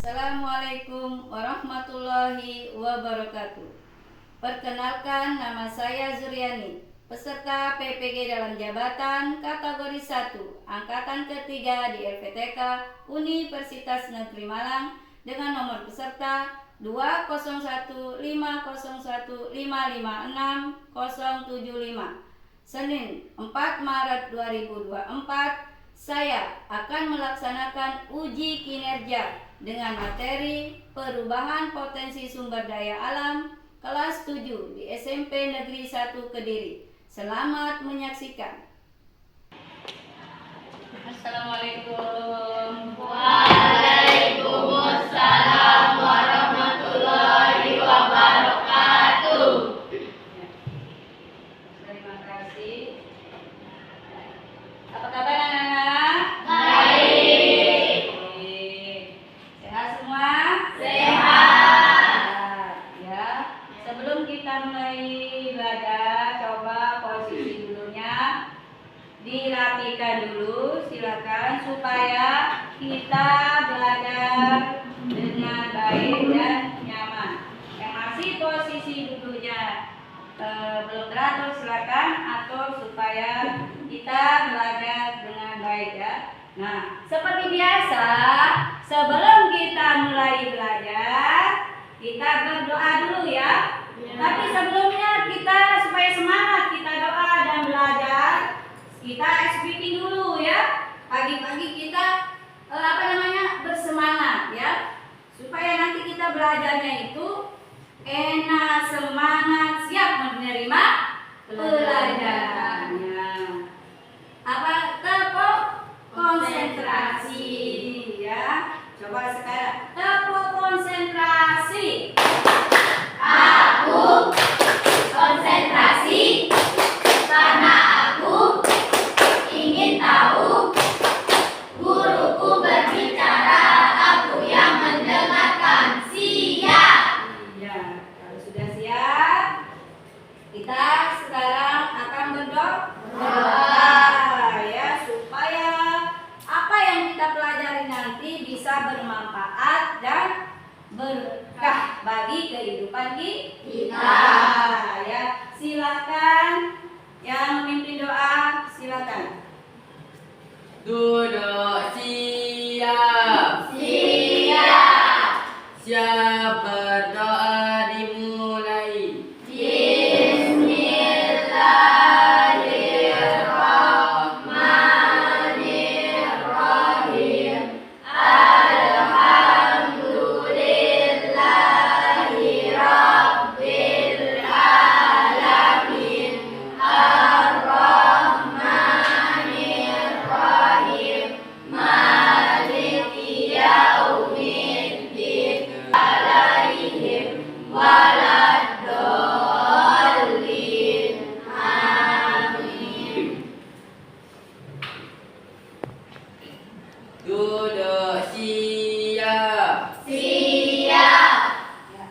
Assalamualaikum warahmatullahi wabarakatuh. Perkenalkan, nama saya Zuriani, peserta PPG dalam jabatan kategori 1 angkatan ketiga di LPTK Universitas Negeri Malang dengan nomor peserta 20150155675. Senin 4 Maret 2024 saya akan melaksanakan uji kinerja dengan materi perubahan potensi sumber daya alam kelas 7 di SMP Negeri 1 Kediri. Selamat menyaksikan. Assalamualaikum. Waalaikumsalam warahmatullahi wabarakatuh. Terima kasih. Apa kabar anak-anak? Baik. Sehat semua? Sehat. Ya. Sebelum kita mulai belajar, coba posisi dulunya dirapikan dulu, silakan, supaya kita belajar dengan baik dan nyaman. Yang masih posisi dulunya belum teratur, silakan atur supaya kita belajar dengan baik ya. Nah, seperti biasa, sebelum kita mulai belajar, kita berdoa dulu ya. Tapi sebelumnya kita supaya semangat kita doa dan belajar, kita speaking dulu ya. Pagi-pagi kita bersemangat ya. Supaya nanti kita belajarnya itu enak, semangat, siap menerima pelajarannya. Tepuk konsentrasi ya. Coba sekarang tepuk konsentrasi. Aku konsentrasi karena aku ingin tahu. Guruku berbicara, aku yang mendengarkan. Siap. Ya, kalau sudah siap, kita sekarang akan berdoa ya, supaya apa yang kita pelajari nanti bisa bermanfaat dan berkah bagi kehidupan kita. Ya, silakan yang memimpin doa, silakan. Duduk siap. Siap. Siap, berdoa dimulai. Bismillahirrahmanirrahim. Alhamdulillahi rabbil alamin. Ar-Rahmanir-Rahim. Maliki yaumiddin. Alaihim waladdallin. Amin. Duduk siap. Siap. Ya,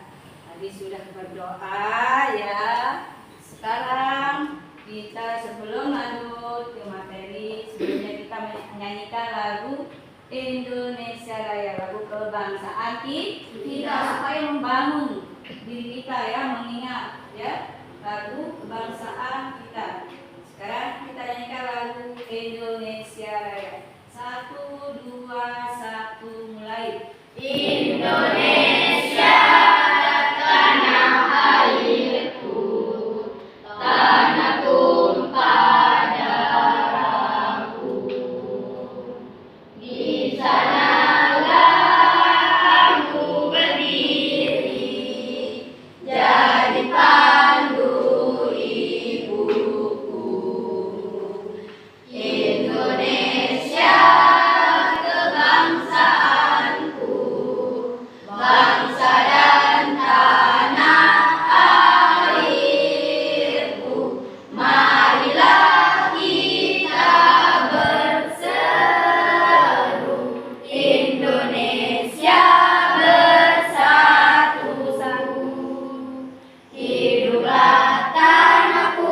tadi sudah berdoa ya. Sekarang kita sebelum lanjut ke materi, sebelumnya kita menyanyikan lagu Indonesia Raya, lagu kebangsaan kita, supaya membangun diri kita ya, mengingat ya lagu kebangsaan kita. Sekarang kita nyanyikan lagu Indonesia Raya. 1, 2, 1, mulai. Indonesia tanah airku, tanah tumpah darahku. Di sanalah aku berdiri, jadi pandu ibuku. Indonesia kebangsaanku, bangsa dan tanah airku. Marilah kita berseru, Indonesia bersatu. Hiduplah tanahku,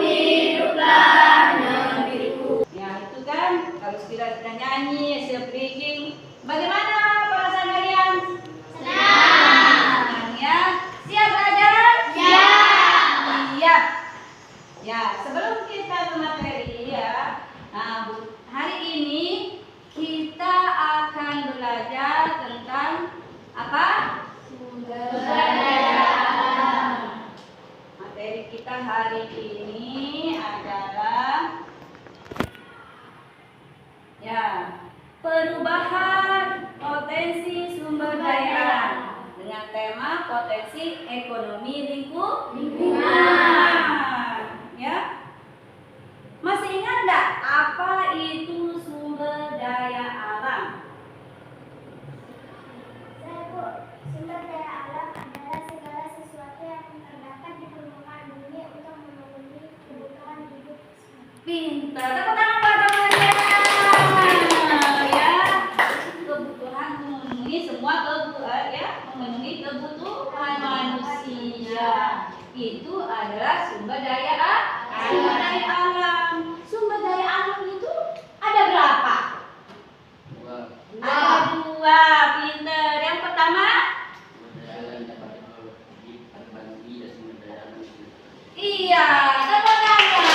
hiduplah negeriku. Ya itu kan, kalau sudah nyanyi, bagaimana perasaan kalian? Ya, sebelum kita ke materi ya, nah, hari ini kita akan belajar tentang apa? Sumber daya alam. Materi kita hari ini adalah ya, perubahan potensi sumber daya alam dengan tema potensi ekonomi lingkungan. Ya, masih ingat nggak apa itu sumber daya alam? Saya Bu, sumber daya alam adalah segala sesuatu yang terdapat di permukaan bumi untuk memenuhi kebutuhan hidup. Pintar, tepuk tangan buat temannya. Ya, kebutuhan memenuhi semua kebutuhan ya, memenuhi kebutuhan manusia. Itu adalah sumber daya alam. Sumber daya alam. Sumber daya alam itu ada berapa? Ada dua. Pintar. Yang pertama, iya, tepuk tangan.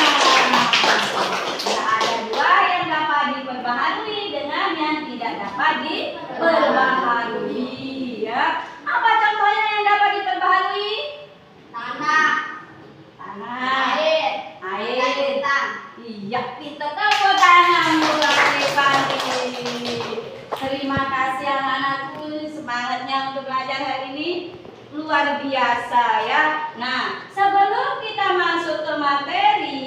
Ada dua yang dapat diperbaharui dengan yang tidak dapat diperbaharui. Ya, apa contohnya yang dapat diperbaharui? Tanah, Tanah, air, air. hutan. Iya, kita tepuk tangan buat Rifani. Terima kasih anak-anakku, semangatnya untuk belajar hari ini luar biasa ya. Nah, sebelum kita masuk ke materi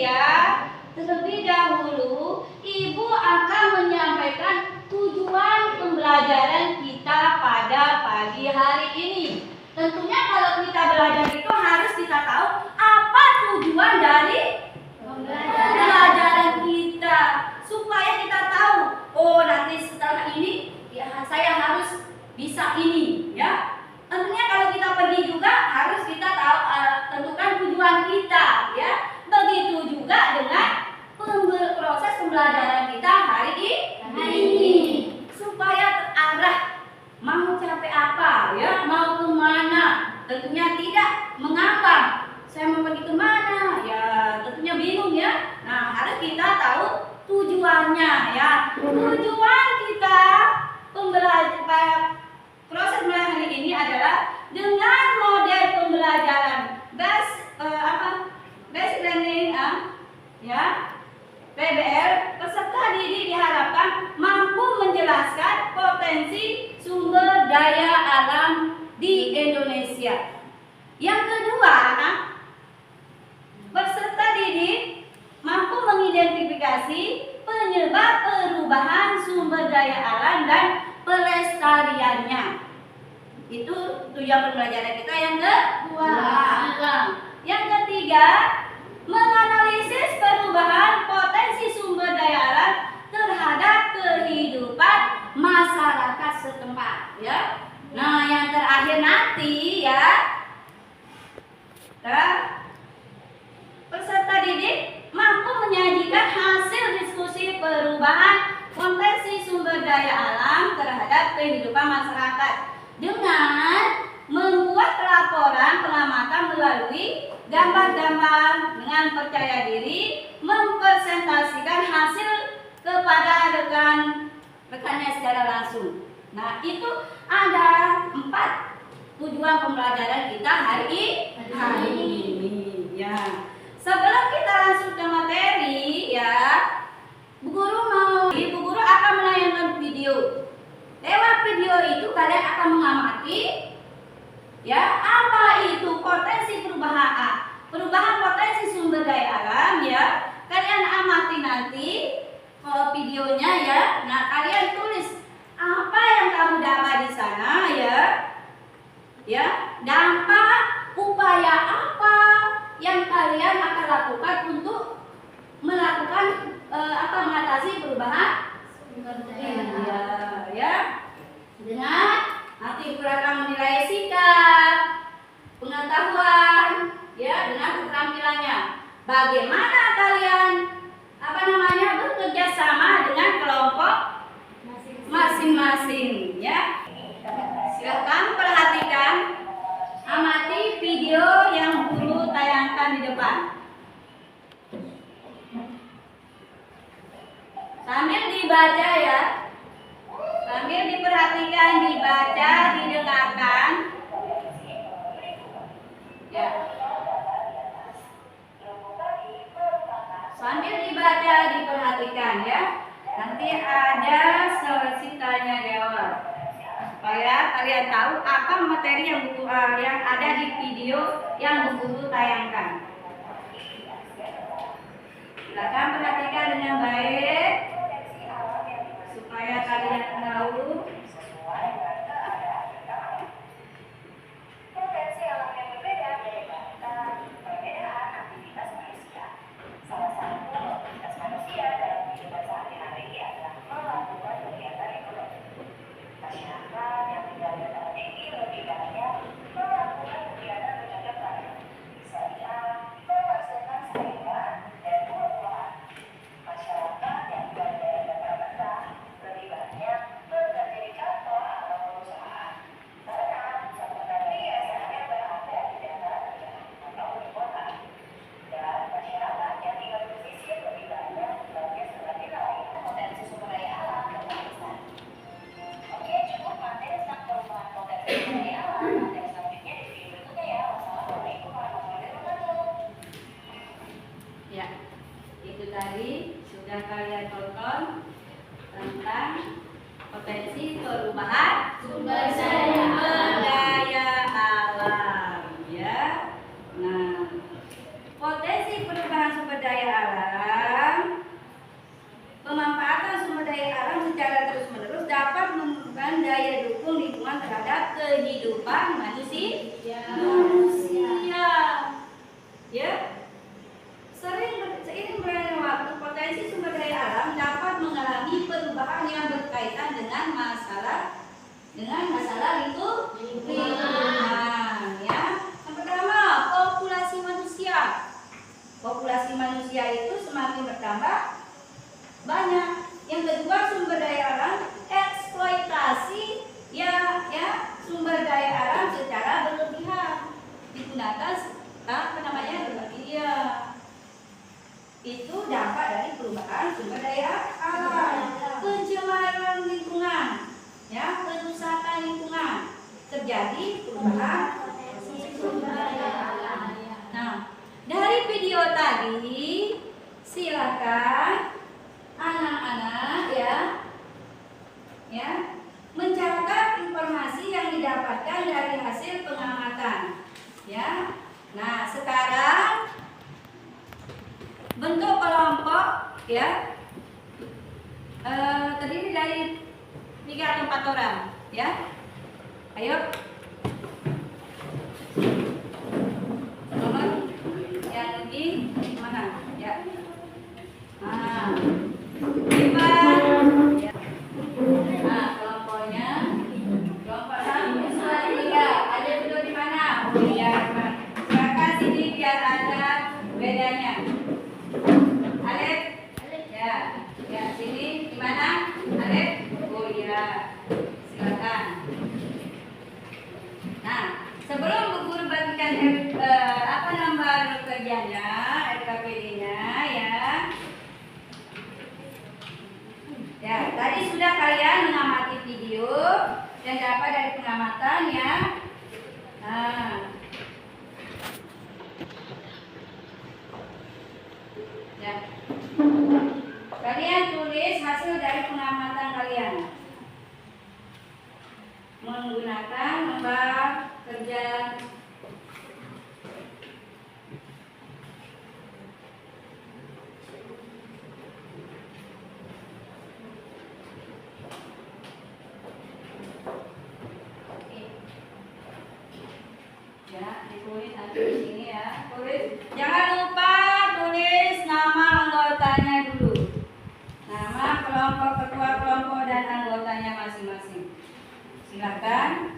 ya, terlebih dahulu Ibu akan menyampaikan tujuan pembelajaran kita pada pagi hari ini. Tentunya kalau kita belajar itu harus kita tahu apa tujuan dari pembelajaran kita, supaya kita tahu, oh nanti setelah ini ya saya harus bisa ini ya. Tentunya kalau kita pergi juga harus kita tahu tentukan tujuan kita ya. Begitu juga dengan proses pembelajaran kita hari ini, supaya terarah mau capai apa ya, mau kemana. Tentunya tidak mengambang, saya mau pergi kemana ya, tentunya bingung ya. Nah, harus kita tahu tujuannya ya. Tujuan kita proses pembelajaran hari ini adalah dengan model pembelajaran basic learning ya, PBL. Peserta didik diharapkan mampu menjelaskan potensi sumber daya alam di Indonesia. Yang kedua, peserta didik mampu mengidentifikasi penyebab perubahan sumber daya alam dan pelestariannya. Itu tujuan pembelajaran kita yang kedua. Yang ketiga, menganalisis perubahan potensi sumber daya alam terhadap kehidupan masyarakat setempat ya. Nah, yang terakhir nanti ya, peserta didik mampu menyajikan hasil diskusi perubahan potensi sumber daya alam terhadap kehidupan masyarakat dengan membuat laporan pengamatan melalui gambar-gambar dengan percaya diri, mempresentasikan hasil kepada rekannya secara langsung. Nah, itu ada 4 tujuan pembelajaran kita hari ini ya. Sebelum kita langsung ke materi ya, Bu Guru akan menayangkan video. Lewat video itu kalian akan mengamati ya, apa itu potensi perubahan potensi sumber daya alam ya. Kalian amati nanti videonya ya. Nah, kalian tulis apa yang kamu dapat di sana ya. Ya, dampak upaya apa yang kalian akan lakukan untuk melakukan mengatasi perubahan sumber daya ya. Dengan nanti akan menilai sikap, pengetahuan ya, dengan keterampilannya. Bagaimana kalian bekerja sama dengan kelompok masing-masing ya. Silakan perhatikan, amati video yang Guru tayangkan di depan. dibaca ya. Sambil diperhatikan, dibaca, didengarkan. Ya. Sambil dibaca, diperhatikan ya. Nanti ada sesi tanya jawab. Supaya kalian tahu apa materi yang ada di video yang Guru tayangkan. Silakan perhatikan dengan baik supaya kalian tahu. Potensi alam yang berbeda menyebabkan perbedaan aktivitas manusia. Salah satu aktivitas manusia dalam kehidupan sehari-hari adalah melakukan kegiatan ekonomi. Masyarakat yang tinggal di daerah ini lebih banyak melakukan kegiatan bercocok tanam, misalnya menghasilkan sayuran dan buah-buahan. Masyarakat yang tinggal di daerah dataran rendah lebih banyak bekerja di kantor atau perusahaan. Karena sebenarnya biasanya berada di daerah rendah atau di kota. Dan masyarakat yang tinggal di pesisir lebih banyak bekerja sebagai nelayan. Potensi sumber daya alam dan besar. Oke, cukup materi tentang perubahan potensi sumber daya alam. Materi selanjutnya di video berikutnya ya. Wassalamualaikum warahmatullahi wabarakatuh. Ya, itu tadi sudah kalian tonton tentang potensi perubahan sumber daya alam ya. Nah, potensi perubahan sumber daya alam, pemanfaatan sumber daya alam secara terus-menerus dapat menumbuhkan daya dukung lingkungan terhadap kehidupan manusia. Ya. Seiring berjalannya waktu, potensi sumber daya alam dapat mengalami perubahan yang berkaitan dengan masalah lingkungan. Ya. Yang pertama, populasi manusia. Populasi manusia itu semakin bertambah banyak. Yang kedua, sumber daya alam, eksploitasi sumber daya alam secara berlebihan digunakan itu dampak dari perubahan sumber daya alam. Pencemaran lingkungan, ya, kerusakan lingkungan, terjadi perubahan sumber daya alam. Nah, dari video tadi silakan anak-anak ya mencatat informasi yang didapatkan dari hasil pengamatan ya. Nah, sekarang bentuk kelompok ya terdiri dari 3 atau 4 orang ya. Ayo nomor yang lebih mana ya. Nah, 5 ya. Nah, kelompoknya kelompok 1 3 ada duduk di mana? Oh iya, silakan sini biar ada bedanya. Alif ya sini di mana? Alif. Oh iya, silakan. Nah, sebelum Bu Guru bagikan nomor kerjanya, RKPD-nya ya. Ya, tadi sudah kalian mengamati video dan dapat dari pengamatan ya. Nah, ya. Kalian tulis hasil dari pengamatan kalian menggunakan lembar kerja ya, ditulis nanti di sini ya. Tulis, jangan lupa tulis nama anggotanya dulu. Nama kelompok, ketua kelompok dan anggotanya masing-masing. Silakan.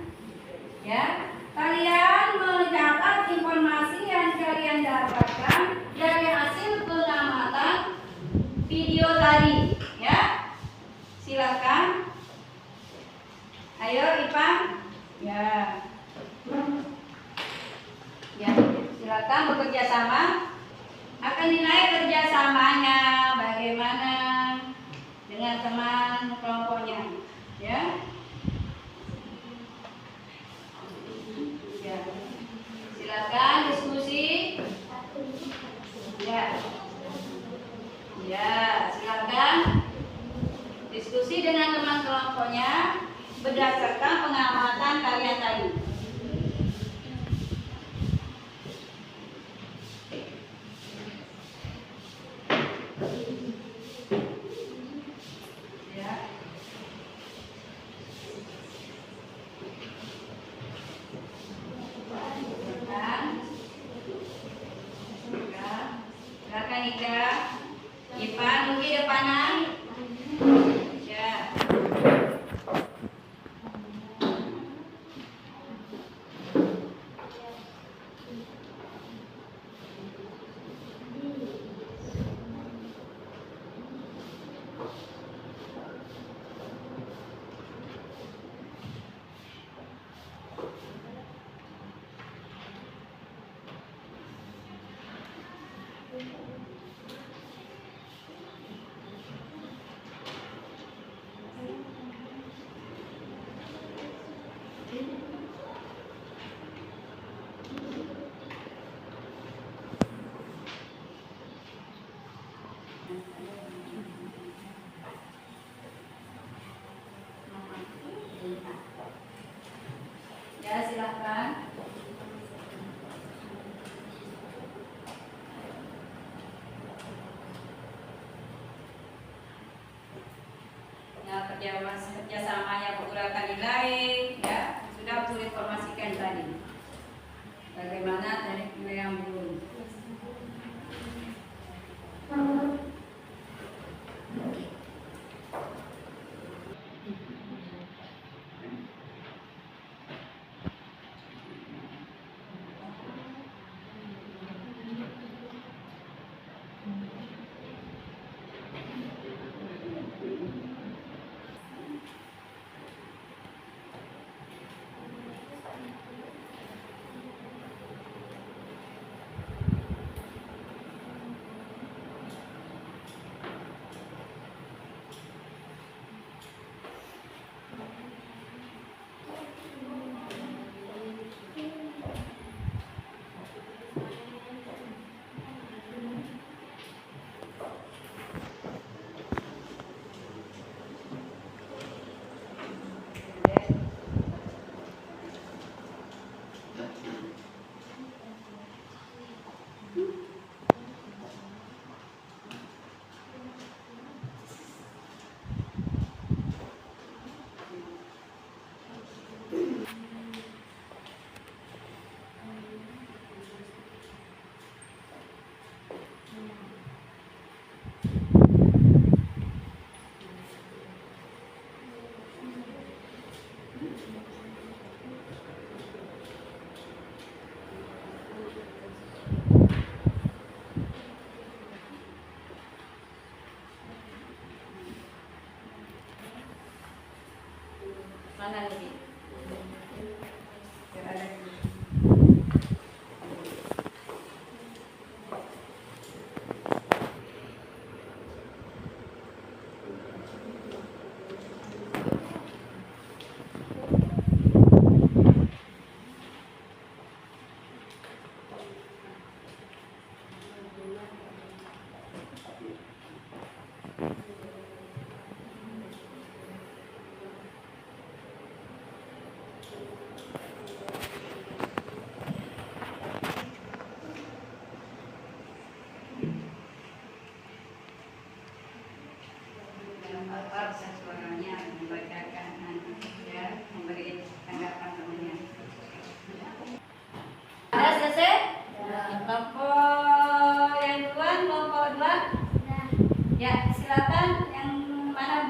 Ya, kalian mencatat informasi yang kalian dapatkan dari hasil pengamatan video tadi, ya. Silakan. Ayo, Ipang. Ya. Ya, silakan bekerja sama. Akan dinilai kerjasamanya bagaimana dengan teman kelompoknya, ya. Ya. Silakan diskusi. Ya. Ya, silakan diskusi dengan teman kelompoknya berdasarkan pengamatan kalian tadi. Ya. Silakan Ika. Ipan mungkin depanan. Ya. Ya, silakan. Ya, kerjasamanya pergerakan nilai, ya sudah aku informasikan tadi. Bagaimana teknik penilaian burung. Mana lagi? Ada lagi. Al-Fat dan suaranya membacakan ya, memberi tanggapan temannya. Ada selesai? Kelompok yang duluan, kelompok dua. Ya, silakan yang mana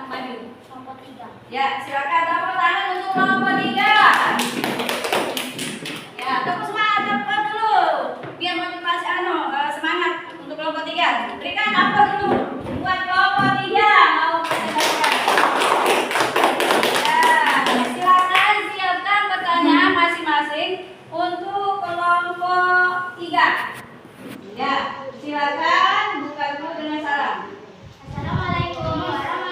maju? Kelompok 3. Ya, silakan tepuk tangan untuk kelompok 3. Ya, tepuk semangat tepuk dulu. Biar motivasi semangat untuk kelompok 3. Berikan apa dulu buat kelompok 3. Mau presentasikan. Ya, silakan siapkan pertanyaan masing-masing untuk kelompok 3. Ya, silakan buka dulu dengan salam. Assalamualaikum warahmatullahi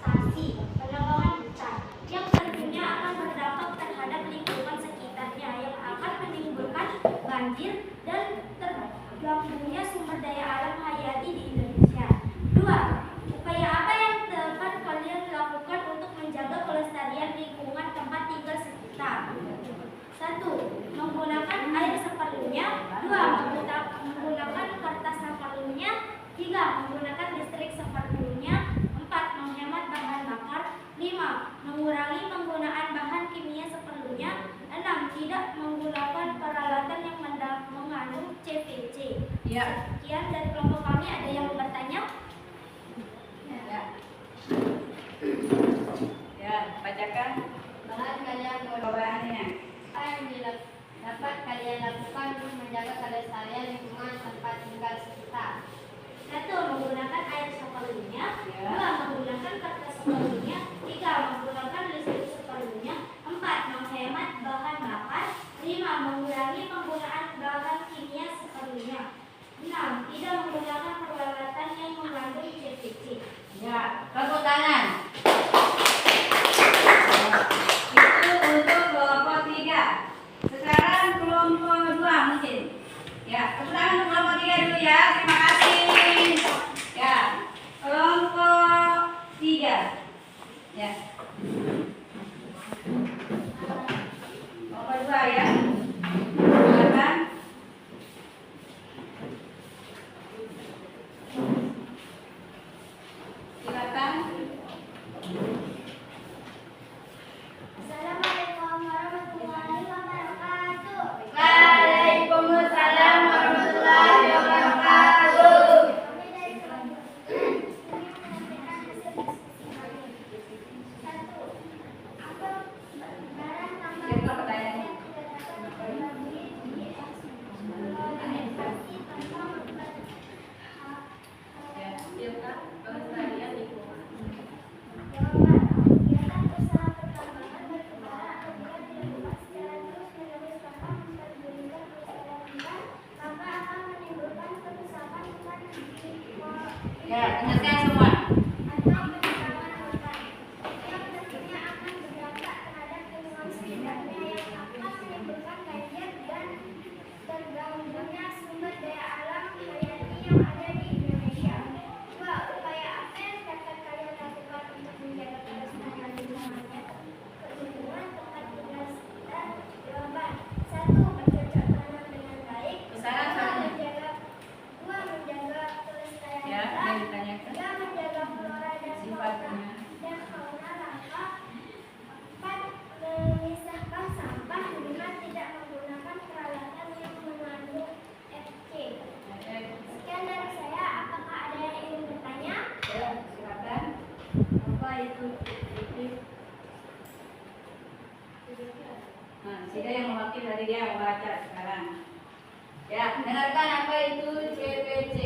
deforestasi, penebangan hutan, yang tentunya akan berdampak terhadap lingkungan sekitarnya yang akan menimbulkan banjir dan terganggunya sumber daya alam hayati di Indonesia. 2. Upaya apa yang dapat kalian lakukan untuk menjaga kelestarian lingkungan tempat tinggal sekitar? 1. Menggunakan air seperlunya. 2. Menggunakan kertas seperlunya. 3. Menggunakan listrik seperlunya. 4. Menghemat bahan bakar. 5. Mengurangi penggunaan bahan kimia seperlunya. 6. Tidak menggunakan peralatan yang mengandung CVC. Ya. Sekian dari kelompok kami. Ada yang mau bertanya? Ya. Ya, bacakan Bahan kalian jawabannya. apa yang dapat kalian lakukan untuk menjaga kelestarian lingkungan tempat tinggal sekitar? 1. Menggunakan air seperlunya. Ya. 2. Menggunakan kertas seperlunya. 3. Menggunakan listrik seperlunya. 4. Menghemat bahan bakar. 5. Mengurangi penggunaan bahan kimia seperlunya. 6. Tidak menggunakan peralatan yang mengandung CVC. Ya, tepuk tangan. Itu untuk kelompok 3. Sekarang kelompok 2 mungkin. Ya, tepuk tangan untuk kelompok 3 dulu ya. Terima kasih. Ya, kelompok 3. Ya. Kelompok 2 ya. Silakan. Silakan. Assalamualaikum warahmatullahi wabarakatuh. Waalaikumsalam warahmatullahi wabarakatuh. Kami dari kelompok ini menyampaikan hasil diskusi kami. 1. Apa barang tambang Siapa pertanyaannya? yang tidak dapat dikembangkan di eksploitasi tanpa membuat Ya, silakan. Kelestarian lingkungan. jawaban. Kegiatan usaha pertambangan berkembang apabila dilakukan secara terus-menerus tanpa memperdulikan kelestarian lingkungan, maka akan menimbulkan kerusakan hutan Ya, dengarkan semua. atau penebangan hutan yang tentunya akan berdampak terhadap lingkungan sekitarnya yang akan menimbulkan banjir dan terganggunya sumber daya alam hayati yang ada di Indonesia. 2. Upaya apa yang dapat kalian lakukan untuk menjaga kelestarian lingkungannya? Lingkungan tempat tinggal sekitar? Jawaban. 1. Bercocok tanam dengan baik. Besaran 2. soalnya. Menjaga kelestarian Ya, hutan. yang ditanyakan. 3. Menjaga flora dan Sifatnya. fauna langka. 4. Memisahkan sampah. 5. Tidak menggunakan peralatan yang mengandung FC. Sekian dari saya. Apakah ada yang ingin bertanya? Ya, silakan. Apa itu CVC? Nah, sini yang mewakili dari dia membaca sekarang. Ya, dengarkan apa itu CVC.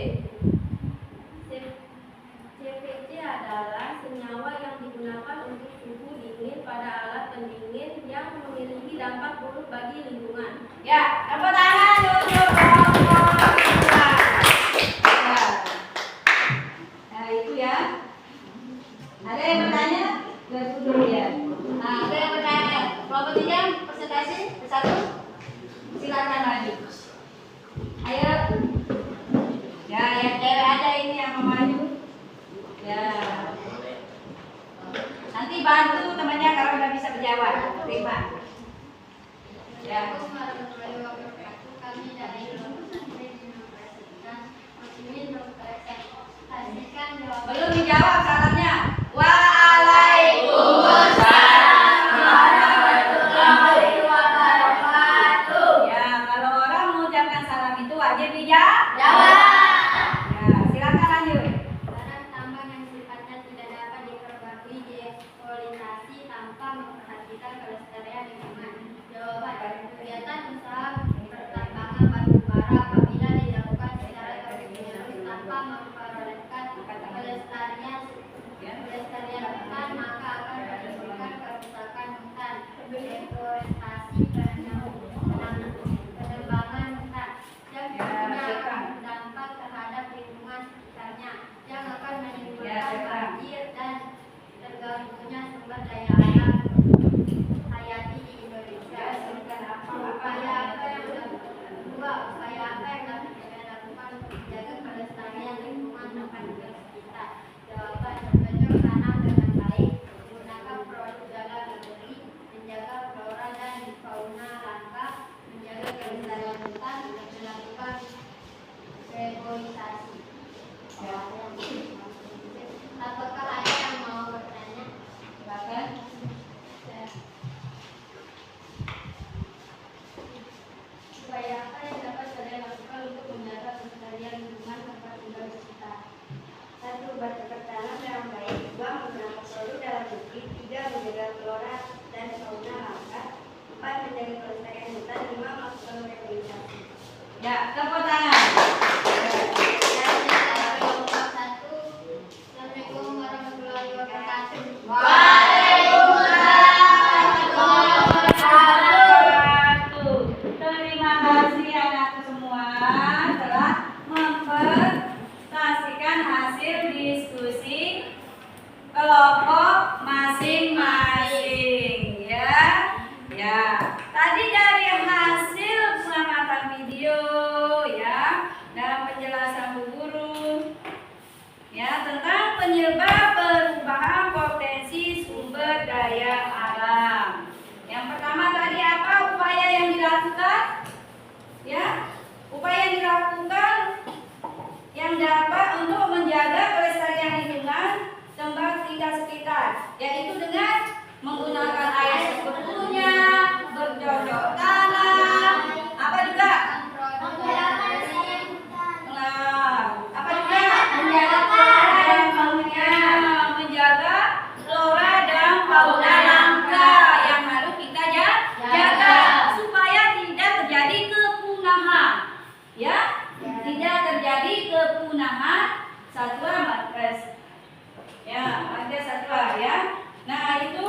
CVC adalah senyawa yang digunakan untuk suhu dingin pada alat pendingin yang memiliki dampak buruk bagi lingkungan. Ya, tepuk tangan untuk kelompok 2. Ya. Nah, itu ya. Ada yang bertanya? Dulu ya. Nah, ada yang bertanya. Kelompok 3 presentasi satu. Silakan maju. Ayo. Ya, yang cewek ada ini yang mau maju. Ya. Nanti bantu temannya kalau udah bisa menjawab. Terima. Ya. Warahmatullahi wabarakatuh. Kami dari kelompok santri Universitas Muslimin mempresentasikan jawaban. Belum dijawab salamnya. Waalaikumsalam warahmatullahi wabarakatuh. Ya, kalau orang mengucapkan salam itu wajib dijawab. Ya, silakan lanjut. Barang tambang yang sifatnya tidak dapat diperbarui dieksploitasi tanpa memperhatikan kelestarian lingkungan. Jawaban. Kegiatan usaha pertambangan batu bara apabila dilakukan secara terus-menerus tanpa memperhatikan kelestarian hutan, maka akan menimbulkan kerusakan hutan, deforestasi, penebangan hutan yang tentunya akan berdampak terhadap lingkungan sekitarnya, yang akan menimbulkan banjir dan menerima masukan rehabilitasi. Ya, tepuk tangan. Assalamualaikum warahmatullahi wabarakatuh. Terima kasih anak semua telah mempresentasikan hasil diskusi kelompok masing-masing ya. Ya, tadi dari hasil pengamatan video ya dalam penjelasan Bu Guru ya tentang penyebab perubahan potensi sumber daya alam. Yang pertama tadi apa upaya yang dilakukan? Ya, upaya yang dilakukan yang dapat untuk menjaga kelestarian lingkungan tempat tinggal sekitar, yaitu dengan menggunakan air secukupnya, bercocok tanam, apa juga? Nah, apa juga? Menjaga flora dan fauna, menjaga flora dan fauna langka yang harus kita jaga supaya tidak terjadi kepunahan, ya, tidak terjadi kepunahan satwa ya, ada satwa ya. Nah itu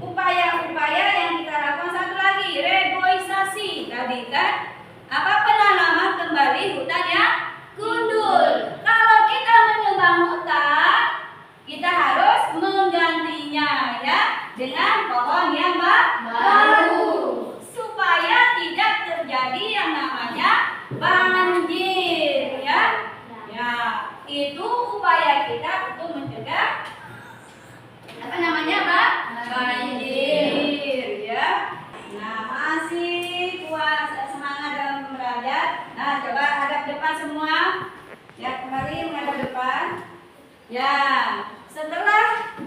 upaya-upaya yang kita lakukan. Satu lagi reboisasi tadi kan apa penanaman kembali hutan yang gundul. Kalau kita menebang hutan kita harus menggantinya ya dengan pohon yang baru supaya tidak terjadi yang namanya banjir ya. Ya itu upaya kita untuk mencegah apa namanya Pak? Banjir ya. Nah masih kuat semangat dalam belajar. Nah coba hadap depan semua. Ya kembali menghadap depan. Ya setelah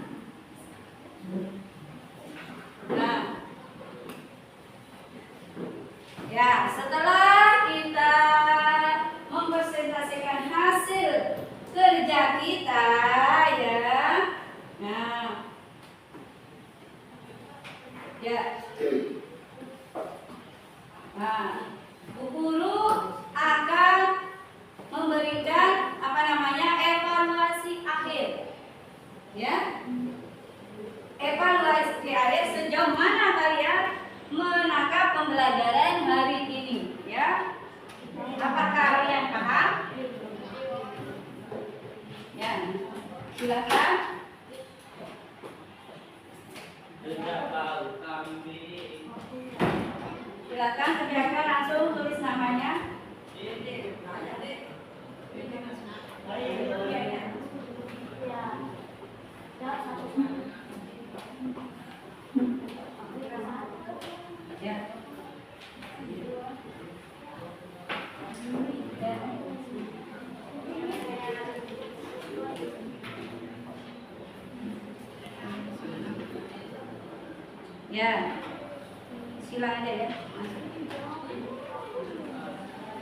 setelah kita mempresentasikan hasil kerja kita ya. Bu Guru akan memberikan apa namanya evaluasi akhir. Ya. Evaluasi akhir sejauh mana kalian menangkap pembelajaran hari ini, ya? Apakah kalian paham? Ya. Silakan. Silakan kerjakan langsung tulis namanya. Ya. Ya. Silakan aja ya.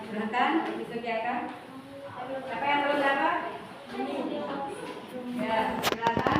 Silakan dikerjakan. Siapa yang belum dapat? Ya, silakan.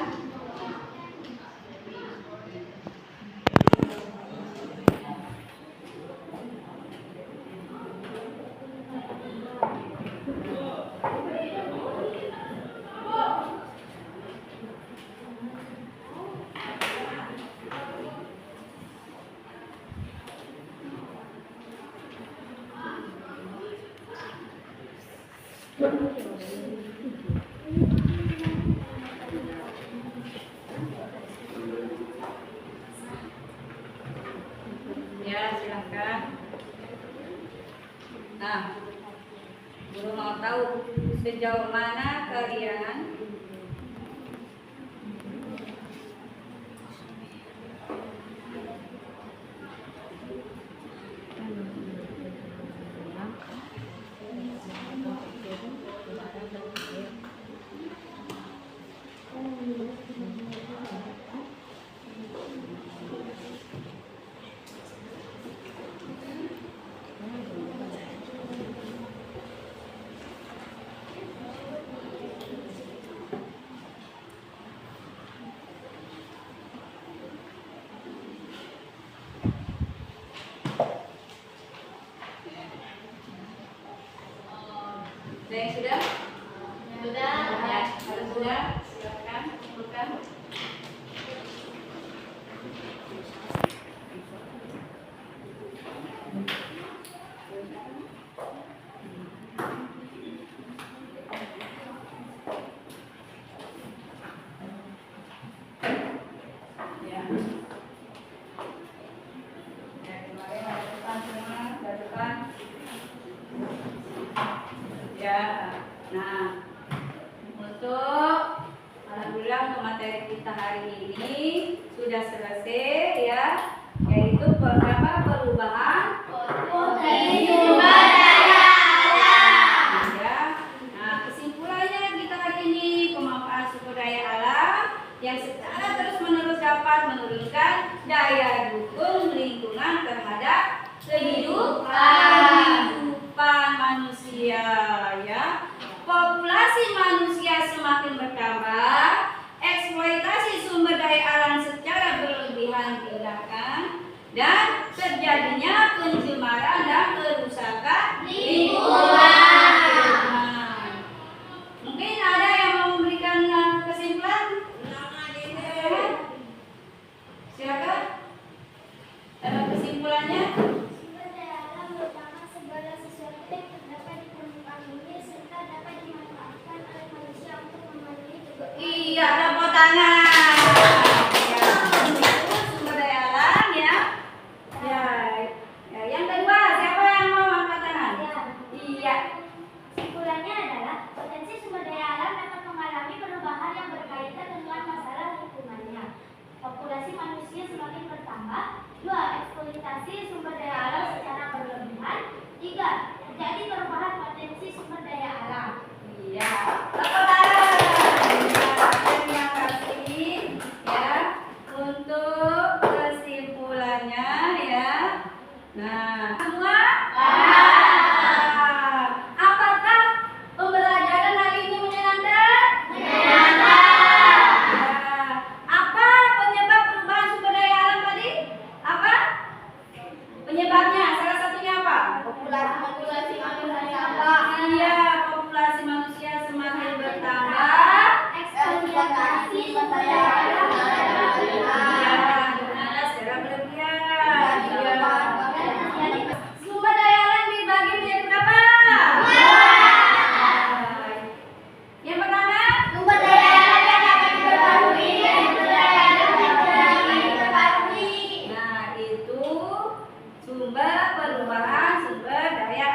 Ya, silakan. Nah, Guru mau tahu sejauh mana kalian Sudah, silakan bukan. Ya. Ya, kemarin ada depan semua, ada depan. Ya, nah, untuk alhamdulillah untuk materi kita hari ini sudah selesai ya, yaitu pertama perubahan sumber daya alam. Ya, nah kesimpulannya kita hari ini pemanfaatan sumber daya alam yang secara terus-menerus dapat menurunkan daya dukung lingkungan terhadap kehidupan manusia ya. Populasi manusia semakin bertambah, eksploitasi sumber daya alam secara berlebihan tindakan dan terjadinya pencemaran dan kerusakan lingkungan. Mungkin ada yang mau memberikan kesimpulan? Silakan. Kesimpulannya? Sumber daya alam merupakan segala sesuatu yang terdapat di permukaan bumi serta dapat dimanfaatkan oleh manusia untuk memenuhi kebutuhan. Iya, tepuk tangan. Ya, itu sumber daya alam ya. Ya, ya, yang kedua siapa yang mau angkat tangan? Iya. Kesimpulannya adalah potensi sumber daya alam dapat mengalami perubahan yang berkaitan dengan masalah lingkungannya. Populasi manusia semakin bertambah. 2. Eksploitasi sumber daya alam secara berlebihan. 3. Terjadi perubahan potensi sumber daya alam. Iya. Tepuk tangan. Ya, terima kasih ya untuk kesimpulannya ya. Nah, semua paham. Apakah pembelajaran hari ini menyenangkan? Menyenangkan. Ya. Apa penyebab perubahan sumber daya alam tadi? Apa? Penyebabnya salah satunya apa? Populasi makin bertambah. Iya, populasi manusia semakin bertambah. Eksploitasi sumber daya alam secara berlebihan. Iya, secara berlebihan. Iya. Sumber daya alam dibagi menjadi berapa? Yang pertama, Sumber daya alam yang dapat diperbarui dan sumber daya alam yang tidak diperbarui. nah itu sumber perubahan sumber daya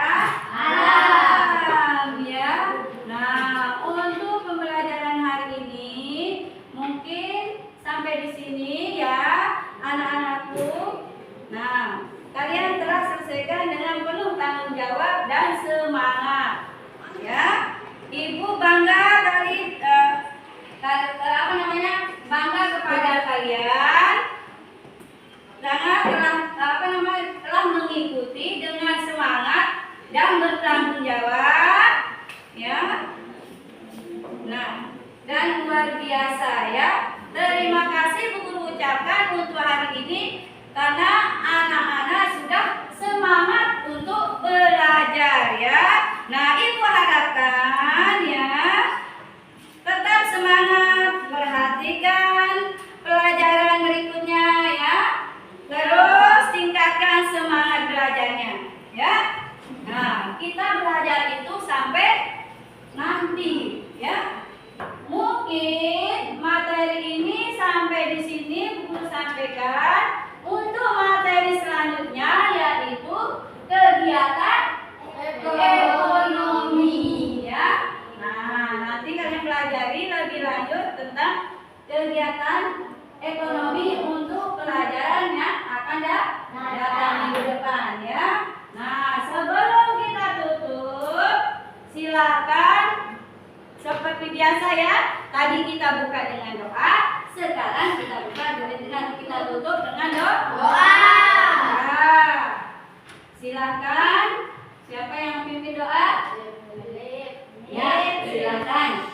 alam ya. Nah, untuk pembelajaran hari ini mungkin sampai di sini ya anak-anakku. Nah, kalian telah selesaikan dengan penuh tanggung jawab dan semangat ya. Ibu bangga bangga kepada kalian karena telah mengikuti dengan semangat dan bertanggung jawab ya. Nah, dan luar biasa ya. Terima kasih Bu Guru ucapkan untuk hari ini karena anak-anak sudah semangat untuk belajar ya. Nah, Ibu harapkan ya tetap semangat, perhatikan pelajaran berikutnya ya. Terus tingkatkan semangat belajarnya ya. Nah, kita belajar itu sampai nanti ya. Mungkin materi ini sampai di sini Bu Guru sampaikan. Untuk materi selanjutnya yaitu kegiatan ekonomi ya. Nah, nanti kalian pelajari lebih lanjut tentang kegiatan ekonomi untuk pelajaran yang akan datang minggu depan ya. Nah, sebelum kita tutup, silakan seperti biasa ya. Tadi kita buka dengan doa, sekarang kita buka dengan kita tutup dengan doa. Nah, silakan. Siapa yang pimpin doa? Ya, silakan.